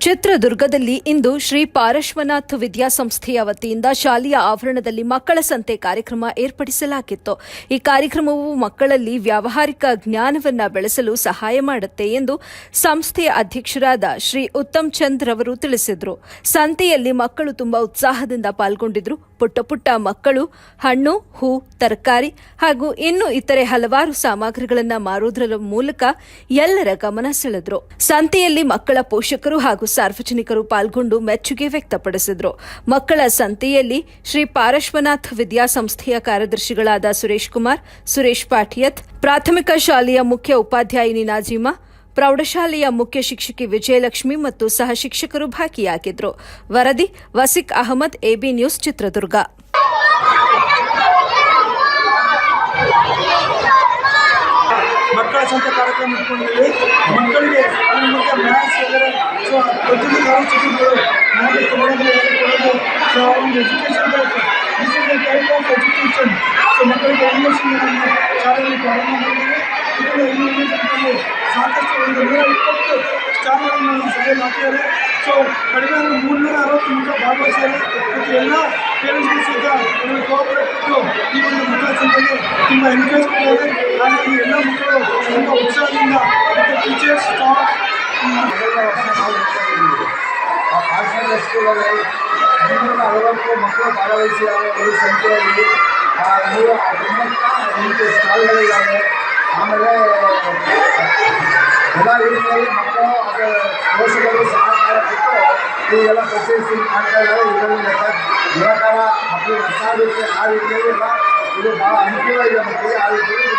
ಚಿತ್ರದುರ್ಗದಲ್ಲಿ ಇಂದು ಶ್ರೀ ಪಾರಶ್ವನಾಥ್ ವಿದ್ಯಾಸಂಸ್ಥೆಯ ವತಿಯಿಂದ ಶಾಲೆಯ ಆವರಣದಲ್ಲಿ ಮಕ್ಕಳ ಸಂತೆ ಕಾರ್ಯಕ್ರಮ ಏರ್ಪಡಿಸಲಾಗಿತ್ತು. ಈ ಕಾರ್ಯಕ್ರಮವು ಮಕ್ಕಳಲ್ಲಿ ವ್ಯಾವಹಾರಿಕ ಜ್ಞಾನವನ್ನು ಬೆಳೆಸಲು ಸಹಾಯ ಮಾಡುತ್ತೆ ಎಂದು ಸಂಸ್ಥೆಯ ಅಧ್ಯಕ್ಷರಾದ ಶ್ರೀ ಉತ್ತಮ್ ಚಂದ್ ರವರು ತಿಳಿಸಿದರು. ಸಂತೆಯಲ್ಲಿ ಮಕ್ಕಳು ತುಂಬಾ ಉತ್ಸಾಹದಿಂದ ಪಾಲ್ಗೊಂಡಿದ್ರು. ಪುಟ್ಟ ಪುಟ್ಟ ಮಕ್ಕಳು ಹಣ್ಣು, ಹೂ, ತರಕಾರಿ ಹಾಗೂ ಇನ್ನು ಇತರೆ ಹಲವಾರು ಸಾಮಗ್ರಿಗಳನ್ನು ಮಾರುವುದರ ಮೂಲಕ ಎಲ್ಲರ ಗಮನ ಸೆಳೆದ್ರು. ಸಂತೆಯಲ್ಲಿ ಮಕ್ಕಳ ಪೋಷಕರು ಹಾಗೂ ಸಾರ್ವಜನಿಕರು ಪಾಲ್ಗೊಂಡು ಮೆಚ್ಚುಗೆ ವ್ಯಕ್ತಪಡಿಸಿದರು. ಮಕ್ಕಳ ಸಂತೆಯಲ್ಲಿ ಶ್ರೀ ಪಾರಶ್ವನಾಥ್ ವಿದ್ಯಾಸಂಸ್ಥೆಯ ಕಾರ್ಯದರ್ಶಿಗಳಾದ ಸುರೇಶ್ ಕುಮಾರ್, ಸುರೇಶ್ ಪಾಠಿಯತ್, ಪ್ರಾಥಮಿಕ ಶಾಲೆಯ ಮುಖ್ಯ ಉಪಾಧ್ಯಾಯಿನಿ ನಾಜೀಮಾ, ಪ್ರೌಢಶಾಲೆಯ ಮುಖ್ಯ ಶಿಕ್ಷಕಿ ವಿಜಯಲಕ್ಷ್ಮಿ ಮತ್ತು ಸಹ ಶಿಕ್ಷಕರು ಭಾಗಿಯಾಗಿದ್ದರು. ವರದಿ ವಸಿಕ್ ಅಹಮದ್, ಎಬಿ ನ್ಯೂಸ್, ಚಿತ್ರದುರ್ಗ. ಮಕ್ಕಳ ಸಂತೆ ಕಾರ್ಯಕ್ರಮ ಇಟ್ಕೊಂಡಿದ್ದೀವಿ. ಮಕ್ಕಳಿಗೆ ಮ್ಯಾಥ್ಸ್ ಸೊ ಪ್ರತಿಯೊಂದು ಕಾರ್ಯಕ್ರಮಗಳು ಮ್ಯಾಥ್ಸ್ ಕೊಡೋದು ಸೊ ಒಂದು education this is the type of education. So ಮಕ್ಕಳಿಗೆ ಇಂಗ್ಲೀಷನ್ನು ಶಾಲೆಯಲ್ಲಿ ಪ್ರಾರಂಭ ಮಾಡಿದ್ದೀವಿ. ಇದರಲ್ಲಿ ಸಾಕಷ್ಟು ಒಂದು 120 ಸ್ಟಾಲ್ಗಳನ್ನು ಸಭೆಯಲ್ಲಿ ಹಾಕಿದ್ದಾರೆ. ಸೊ ಕಡಿಮೆ ಅಂದರೆ 360 ಮಕ್ಕಳು ಭಾಗವಹಿಸಿದ್ದಾರೆ. ಮತ್ತು ಎಲ್ಲ ಪೇರೆಂಟ್ಸ್ಗೂ ಸಹಿತ ಕೋಆಪರೇಟ್ ಕೊಟ್ಟು ಈ ಒಂದು ಮಕ್ಕಳ ಸಂತೆಗೆ ತುಂಬ ಎನ್ಕರೇಜ್ ಮಾಡಿದ್ದಾರೆ. ಹಾಗಾಗಿ ಎಲ್ಲ ಮಕ್ಕಳು ತುಂಬ ಉತ್ಸಾಹದಿಂದ ಮತ್ತು ಟೀಚರ್ಸ್, ಸ್ಟಾಫ್ ಪಾಠಶಾಲೆ ಸ್ಕೂಲಲ್ಲಿ 360 ಮಕ್ಕಳು ಭಾಗವಹಿಸಿದ್ದಾರೆ. ಈ ಸಂಖ್ಯೆಯಲ್ಲಿ 198 ಸ್ಟಾಲ್ಗಳಿದ್ದಾವೆ. ಆಮೇಲೆ ಎಲ್ಲ ರೀತಿಯಲ್ಲಿ ಮಕ್ಕಳು ಮತ್ತು ಪೋಷಕರು ಸಹಕಾರ ಕೊಟ್ಟು ಇವೆಲ್ಲ ಪರ್ಚೇಸಿಂಗ್ ಮಾಡ್ತಾ ಇದ್ದಾರೆ. ಇದರಲ್ಲಿ ಯುವಕರ ಮಕ್ಕಳು ಆ ರೀತಿಯಲ್ಲಿ ಎಲ್ಲ ಇದು ಭಾಳ ಅನುಕೂಲ ಇದೆ ಮಕ್ಕಳಿಗೆ. ಆ ರೀತಿಯಲ್ಲಿ